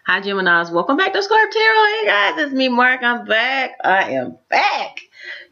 Hi, Geminis. Welcome back to Scorp Tarot. Hey, guys. It's me, Mark. I'm back. I am back.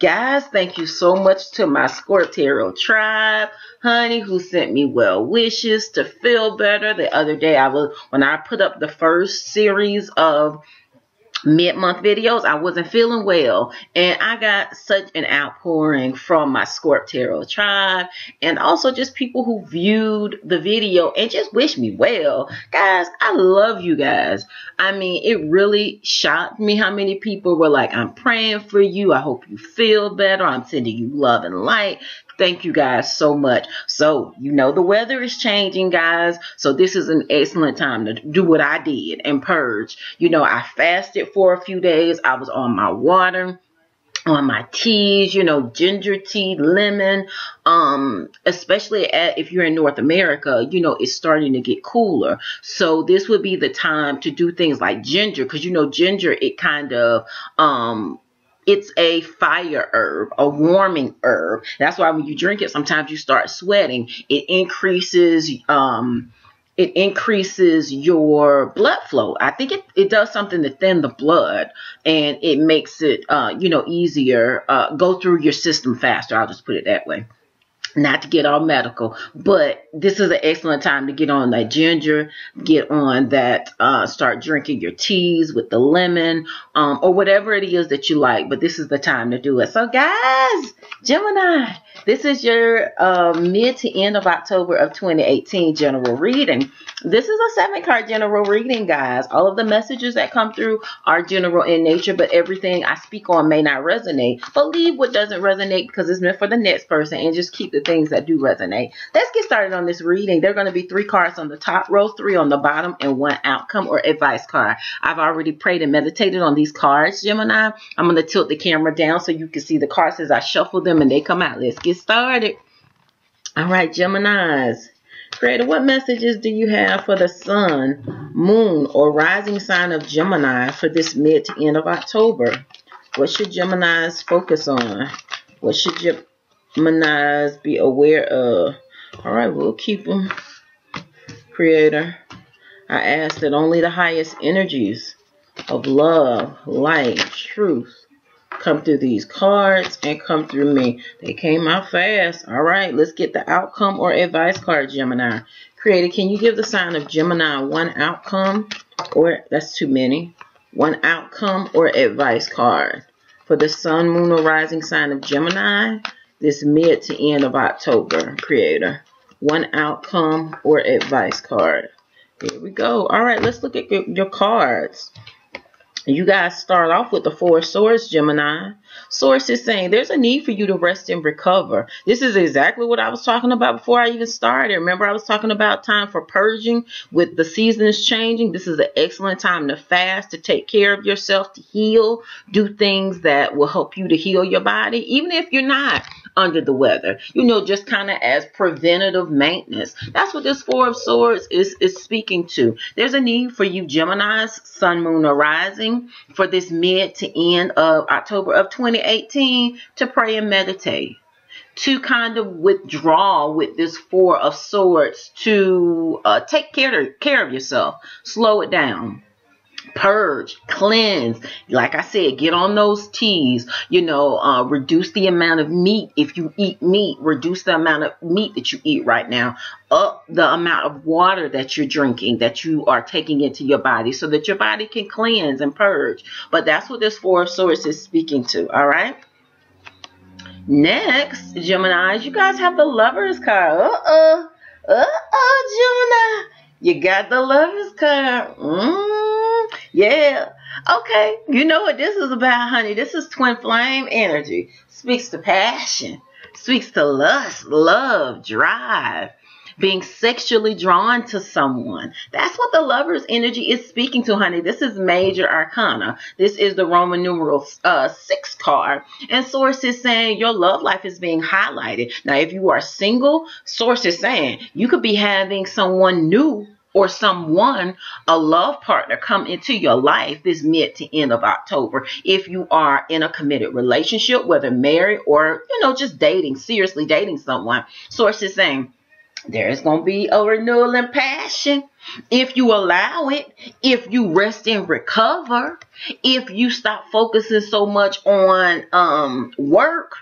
Guys, thank you so much to my Scorp Tarot tribe, honey, who sent me well wishes to feel better. The other day, when I put up the first series of mid-month videos, I wasn't feeling well, and I got such an outpouring from my Scorp Tarot tribe, and also just people who viewed the video and just wish me well. Guys, I love you guys. I mean, it really shocked me how many people were like, I'm praying for you, I hope you feel better, I'm sending you love and light. Thank you guys so much. So, you know, the weather is changing, guys. So this is an excellent time to do what I did and purge. You know, I fasted for a few days. I was on my water, on my teas, you know, ginger tea, lemon, especially if you're in North America, you know, it's starting to get cooler. So this would be the time to do things like ginger, because, you know, ginger, it kind of, it's a fire herb, a warming herb. That's why when you drink it, sometimes you start sweating. It increases your blood flow. I think it does something to thin the blood, and it makes it, you know, easier, go through your system faster. I'll just put it that way. Not to get all medical, but this is an excellent time to get on that ginger, get on that, start drinking your teas with the lemon, or whatever it is that you like, but this is the time to do it. So guys, Gemini, this is your mid to end of October of 2018 general reading. This is a 7-card general reading, guys. All of the messages that come through are general in nature, but everything I speak on may not resonate. But leave what doesn't resonate, because it's meant for the next person, and just keep the things that do resonate. Let's get started on this reading. There are going to be 3 cards on the top row, 3 on the bottom, and 1 outcome or advice card. I've already prayed and meditated on these cards, Gemini. I'm going to tilt the camera down so you can see the cards as I shuffle them and they come out. Let's get started. All right, Geminis. Creator, what messages do you have for the sun, moon, or rising sign of Gemini for this mid to end of October? What should Geminis focus on? What should Geminis be aware of? All right, we'll keep them. Creator, I ask that only the highest energies of love, light, truth come through these cards and come through me. They came out fast. All right, let's get the outcome or advice card, Gemini. Creator, can you give the sign of Gemini 1 outcome, or that's too many, 1 outcome or advice card for the sun, moon, or rising sign of Gemini this mid to end of October? Creator, 1 outcome or advice card. Here we go. All right, let's look at your cards. You guys start off with the 4 of Swords, Gemini. Source is saying there's a need for you to rest and recover. This is exactly what I was talking about before I even started. Remember, I was talking about time for purging with the seasons changing. This is an excellent time to fast, to take care of yourself, to heal, do things that will help you to heal your body, even if you're not under the weather, you know, just kind of as preventative maintenance. That's what this 4 of Swords is speaking to. There's a need for you, Gemini's, sun, moon, or rising, for this mid to end of October of 2018 to pray and meditate, to kind of withdraw with this 4 of Swords, to take care of yourself, slow it down, purge, cleanse. Like I said, get on those teas, you know, reduce the amount of meat. If you eat meat, reduce the amount of meat that you eat right now, up the amount of water that you're drinking, that you are taking into your body, so that your body can cleanse and purge. But that's what this 4 of Swords is speaking to. All right, next, Gemini, you guys have the Lovers card. Gemini, you got the Lovers card. Yeah. Okay. You know what this is about, honey. This is twin flame energy. Speaks to passion. Speaks to lust, love, drive, being sexually drawn to someone. That's what the Lovers energy is speaking to, honey. This is major arcana. This is the Roman numeral 6 card. And Source is saying your love life is being highlighted. Now, if you are single, Source is saying you could be having someone new or someone, a love partner, come into your life this mid to end of October. If you are in a committed relationship, whether married or, you know, just dating, seriously dating someone, Source is saying There is going to be a renewal in passion if you allow it, if you rest and recover, if you stop focusing so much on work.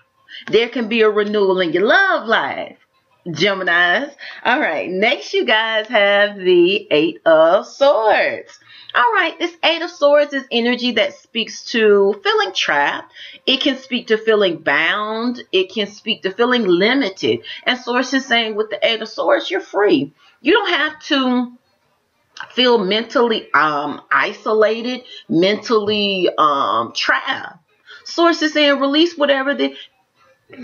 There can be a renewal in your love life, Geminis. All right, next you guys have the Eight of Swords. All right, this Eight of Swords is energy that speaks to feeling trapped. It can speak to feeling bound. It can speak to feeling limited. And Source is saying with the Eight of Swords, you're free. You don't have to feel mentally isolated, mentally trapped. Source is saying release whatever the...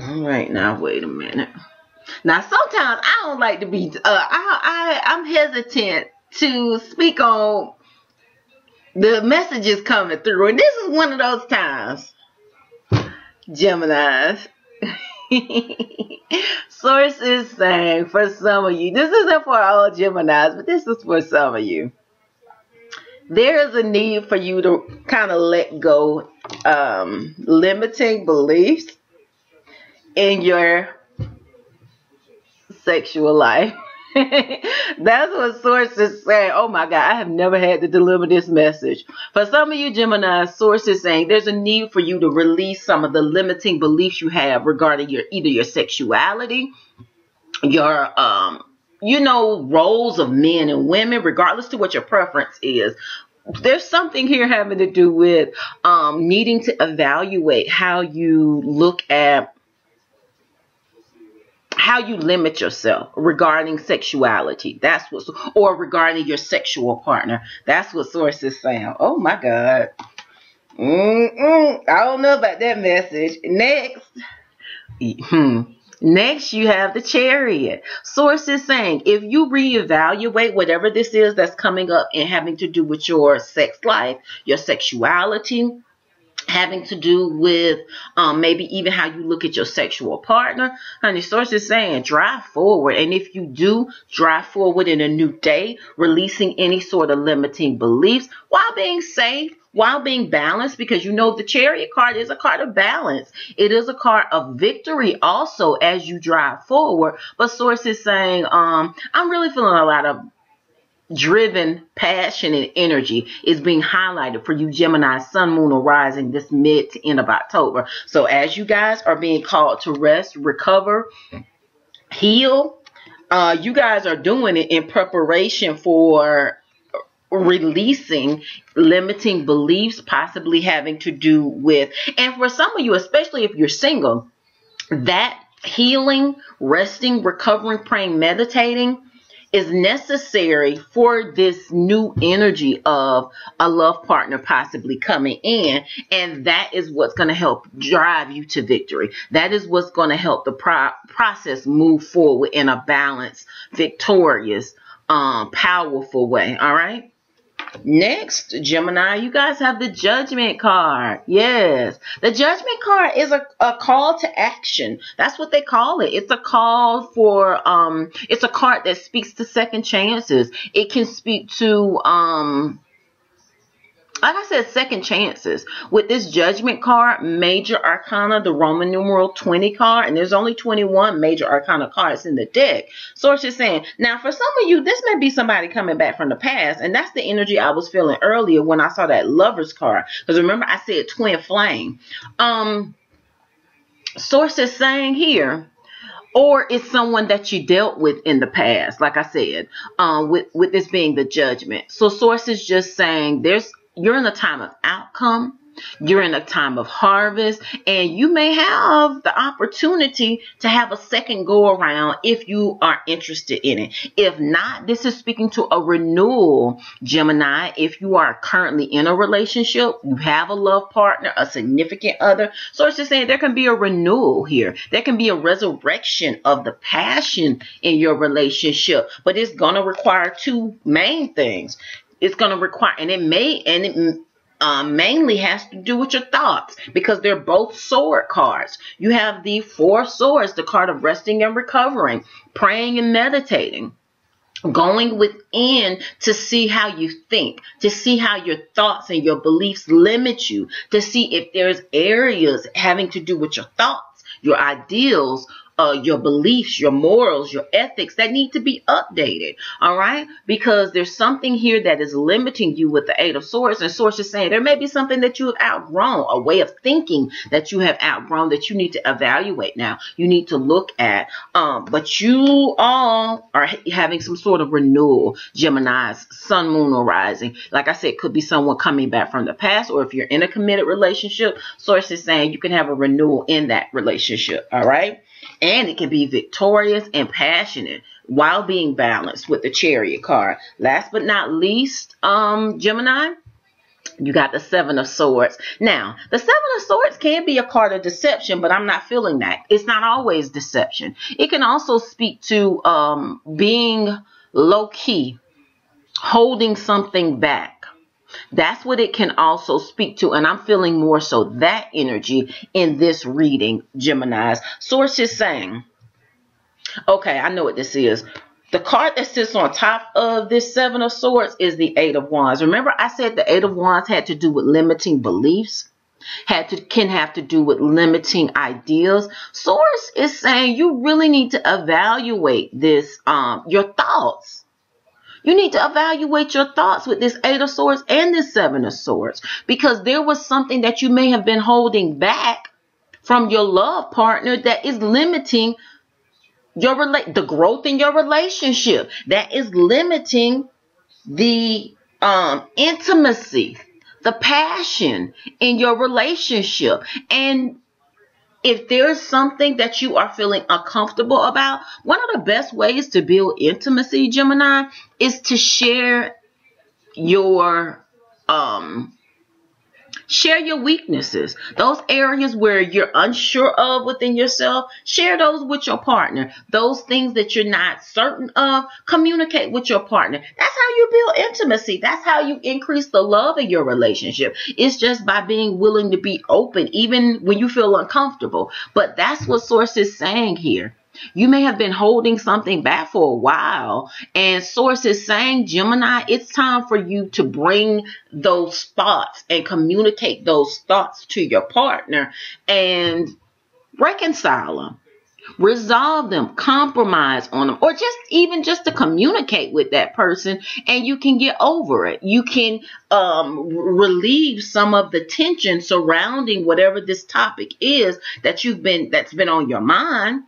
All right, now wait a minute. Now sometimes I don't like to be I'm hesitant to speak on the messages coming through, and this is one of those times, Geminis. Source is saying for some of you, this isn't for all Geminis, but this is for some of you. There is a need for you to kind of let go limiting beliefs in your sexual life. That's what Source is saying. Oh my God, I have never had to deliver this message. For some of you Gemini, Source is saying there's a need for you to release some of the limiting beliefs you have regarding either your sexuality, your roles of men and women, regardless to what your preference is. There's something here having to do with needing to evaluate how you look at how you limit yourself regarding sexuality. That's what, or regarding your sexual partner. That's what Source is saying. Oh my God. I don't know about that message. Next, you have the Chariot. Source is saying if you reevaluate whatever this is that's coming up and having to do with your sex life, your sexuality, having to do with maybe even how you look at your sexual partner, honey, Source is saying drive forward. And if you do drive forward in a new day, releasing any sort of limiting beliefs while being safe, while being balanced, because you know the Chariot card is a card of balance. It is a card of victory also as you drive forward. But Source is saying I'm really feeling a lot of driven passion and energy is being highlighted for you Gemini, Sun, Moon, or Rising this mid to end of October. So as you guys are being called to rest, recover, heal, you guys are doing it in preparation for releasing limiting beliefs, possibly having to do with, and for some of you, especially if you're single, that healing, resting, recovering, praying, meditating is necessary for this new energy of a love partner possibly coming in. And that is what's going to help drive you to victory. That is what's going to help the process move forward in a balanced, victorious, powerful way. All right. Next, Gemini, you guys have the Judgment card. Yes, the Judgment card is a call to action. That's what they call it. It's a call for, it's a card that speaks to second chances. It can speak to, like I said, second chances. With this Judgment card, Major Arcana, the Roman numeral 20 card, and there's only 21 Major Arcana cards in the deck. Source is saying, now for some of you, this may be somebody coming back from the past, and that's the energy I was feeling earlier when I saw that Lovers card. Because remember, I said twin flame. Source is saying here, or it's someone that you dealt with in the past, like I said, with this being the Judgment. So Source is just saying you're in a time of outcome. You're in a time of harvest, and you may have the opportunity to have a second go around if you are interested in it. If not, this is speaking to a renewal, Gemini. If you are currently in a relationship, you have a love partner, a significant other. So it's just saying there can be a renewal here. There can be a resurrection of the passion in your relationship, but it's going to require two main things. It's going to require, and it mainly has to do with your thoughts, because they're both sword cards. You have the Four of Swords, the card of resting and recovering, praying and meditating, going within to see how you think, to see how your thoughts and your beliefs limit you, to see if there's areas having to do with your thoughts, your ideals, your beliefs, your morals, your ethics that need to be updated. All right, because there's something here that is limiting you with the Eight of Swords, and Source is saying there may be something that you have outgrown, a way of thinking that you have outgrown that you need to evaluate now. You need to look at, but you all are having some sort of renewal, Gemini's, Sun, Moon, or Rising. Like I said, it could be someone coming back from the past, or if you're in a committed relationship, Source is saying you can have a renewal in that relationship. All right, and it can be victorious and passionate while being balanced with the Chariot card. Last but not least, Gemini, you got the Seven of Swords. Now, the Seven of Swords can be a card of deception, but I'm not feeling that. It's not always deception. It can also speak to being low-key, holding something back. That's what it can also speak to, and I'm feeling more so that energy in this reading, Geminis. Source is saying, okay, I know what this is. The card that sits on top of this Seven of Swords is the Eight of Wands. Remember, I said the Eight of Wands had to do with limiting beliefs, can have to do with limiting ideas. Source is saying you really need to evaluate this, your thoughts. You need to evaluate your thoughts with this Eight of Swords and this Seven of Swords, because there was something that you may have been holding back from your love partner that is limiting the growth in your relationship, that is limiting the intimacy, the passion in your relationship. And if there's something that you are feeling uncomfortable about, one of the best ways to build intimacy, Gemini, is to share your weaknesses. Those areas where you're unsure of within yourself, share those with your partner. Those things that you're not certain of, communicate with your partner. That's how you build intimacy. That's how you increase the love in your relationship. It's just by being willing to be open, even when you feel uncomfortable. But that's what Source is saying here. You may have been holding something back for a while, and Source is saying, Gemini, it's time for you to bring those thoughts and communicate those thoughts to your partner and reconcile them, resolve them, compromise on them, or just to communicate with that person, and you can get over it. You can relieve some of the tension surrounding whatever this topic is that's been on your mind.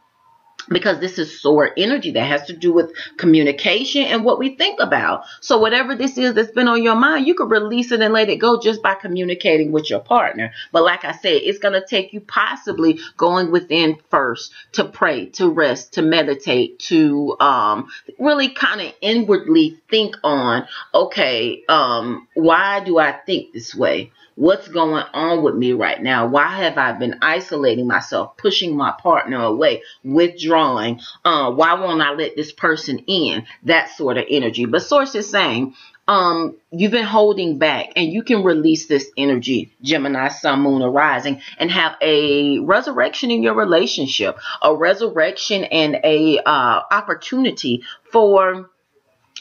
Because this is sword energy that has to do with communication and what we think about. So whatever this is that's been on your mind, you can release it and let it go just by communicating with your partner. But like I said, it's going to take you possibly going within first to pray, to rest, to meditate, to really kind of inwardly think on, okay, why do I think this way? What's going on with me right now? Why have I been isolating myself, pushing my partner away, withdrawing? Why won't I let this person in? That sort of energy. But Source is saying, you've been holding back, and you can release this energy, Gemini, Sun, Moon, or Rising, and have a resurrection in your relationship, a resurrection and a opportunity for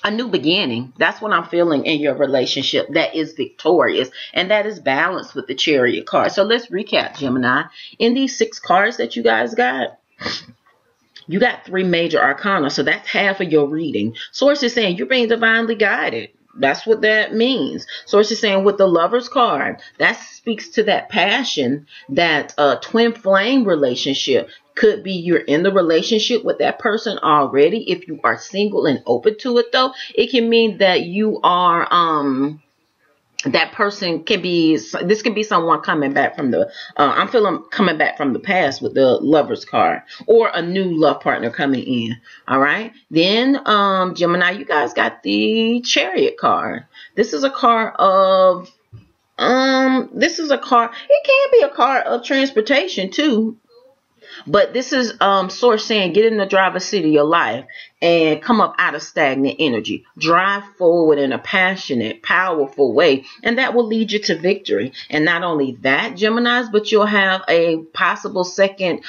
a new beginning. That's what I'm feeling in your relationship that is victorious and that is balanced with the Chariot card. So let's recap, Gemini. In these 6 cards that you guys got, you got 3 major arcana. So that's half of your reading. Source is saying you're being divinely guided. That's what that means. Source is saying with the Lover's card, that speaks to that passion, that twin flame relationship. Could be you're in the relationship with that person already. If you are single and open to it, though, it can mean that you are, that person can be, this can be someone coming back from the, I'm feeling coming back from the past with the Lover's card, or a new love partner coming in. All right. Then, Gemini, you guys got the Chariot card. This is a card of, it can be a card of transportation too. But this is Source saying get in the driver's seat of your life and come up out of stagnant energy. Drive forward in a passionate, powerful way, and that will lead you to victory. And not only that, Geminis, but you'll have a possible second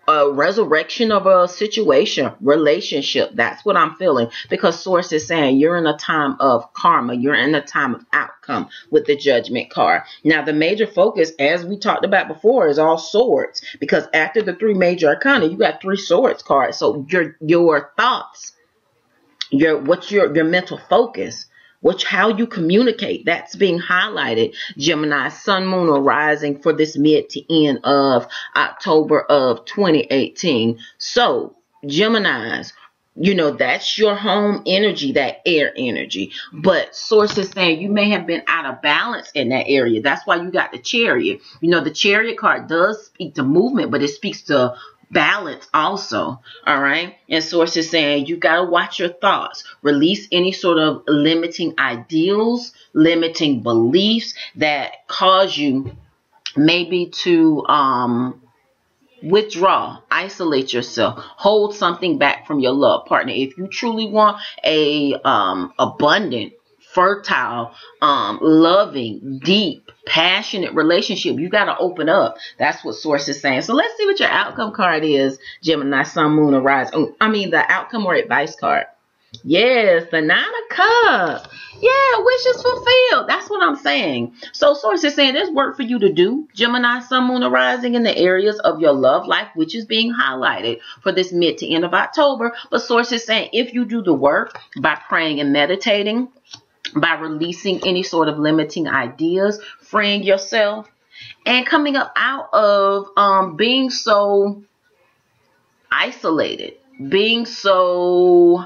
a resurrection of a situation, relationship. That's what I'm feeling, because Source is saying you're in a time of karma. You're in a time of outcome with the Judgment card. Now, the major focus, as we talked about before, is all swords, because after the 3 major arcana, you got 3 swords cards. So your thoughts, your mental focus, how you communicate, that's being highlighted, Gemini, Sun, Moon, or Rising, for this mid to end of October of 2018. So, Geminis, you know, that's your home energy, that air energy. But Source is saying you may have been out of balance in that area. That's why you got the Chariot. You know, the Chariot card does speak to movement, but it speaks to balance also. All right. And Source is saying you got to watch your thoughts, release any sort of limiting ideals, limiting beliefs that cause you maybe to withdraw, isolate yourself, hold something back from your love partner. If you truly want a abundant, fertile, loving, deep, passionate relationship, you got to open up. That's what Source is saying. So let's see what your outcome card is, Gemini, Sun, Moon, or Rise. Oh, I mean the outcome or advice card. Yes, the 9 of Cups. Yeah, wishes fulfilled. That's what I'm saying. So Source is saying there's work for you to do, Gemini, Sun, Moon, or Rising, in the areas of your love life, which is being highlighted for this mid to end of October. But Source is saying if you do the work by praying and meditating, by releasing any sort of limiting ideas, freeing yourself, and coming up out of being so isolated, being so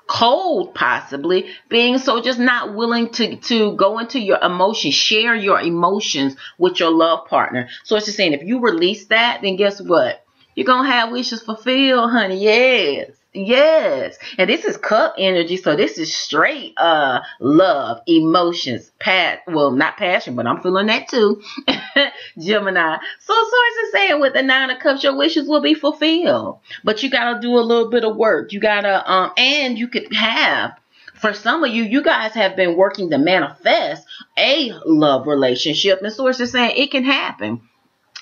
cold, possibly being so just not willing to go into your emotions, share your emotions with your love partner. So it's just saying if you release that, then guess what? You're going to have wishes fulfilled, honey. Yes. Yes. And this is Cup energy. So this is straight love, emotions, well, not passion, but I'm feeling that too. Gemini. So Source is saying with the 9 of Cups, your wishes will be fulfilled. But you got to do a little bit of work. You got to, and you could have, for some of you, you guys have been working to manifest a love relationship. And Source is saying it can happen.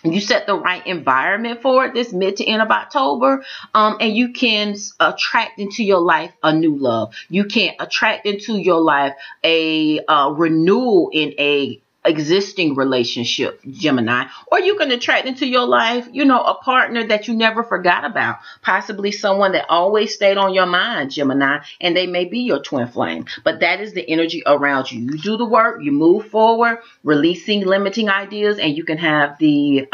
You set the right environment for it this mid to end of October, and you can attract into your life a new love. You can attract into your life a renewal in a existing relationship, Gemini, or you can attract into your life, you know, a partner that you never forgot about, possibly someone that always stayed on your mind, Gemini, and they may be your twin flame. But that is the energy around you. You do the work, you move forward, releasing limiting ideas, and you can have the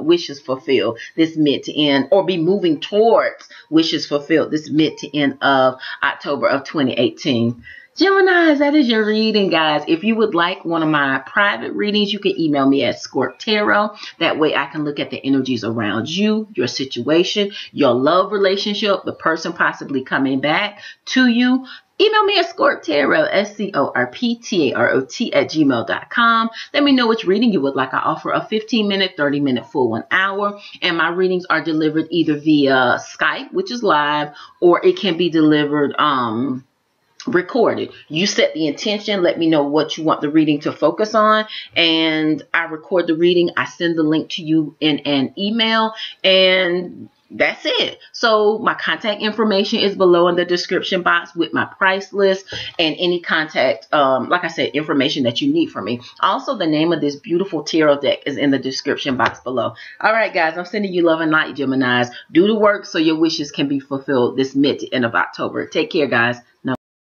wishes fulfilled this mid to end, or be moving towards wishes fulfilled this mid to end of October of 2018. Geminis, that is your reading, guys. If you would like one of my private readings, you can email me at Scorp Tarot. That way I can look at the energies around you, your situation, your love relationship, the person possibly coming back to you. Email me at ScorpTarot, ScorpTarot @gmail.com. Let me know which reading you would like. I offer a 15-minute, 30-minute, full 1 hour. And my readings are delivered either via Skype, which is live, or it can be delivered recorded. You set the intention, let me know what you want the reading to focus on, and I record the reading. I send the link to you in an email, and that's it. So my contact information is below in the description box with my price list and any contact, like I said, information that you need from me. Also, the name of this beautiful tarot deck is in the description box below. All right, guys, I'm sending you love and light, Geminis. Do the work so your wishes can be fulfilled this mid to end of October. Take care, guys.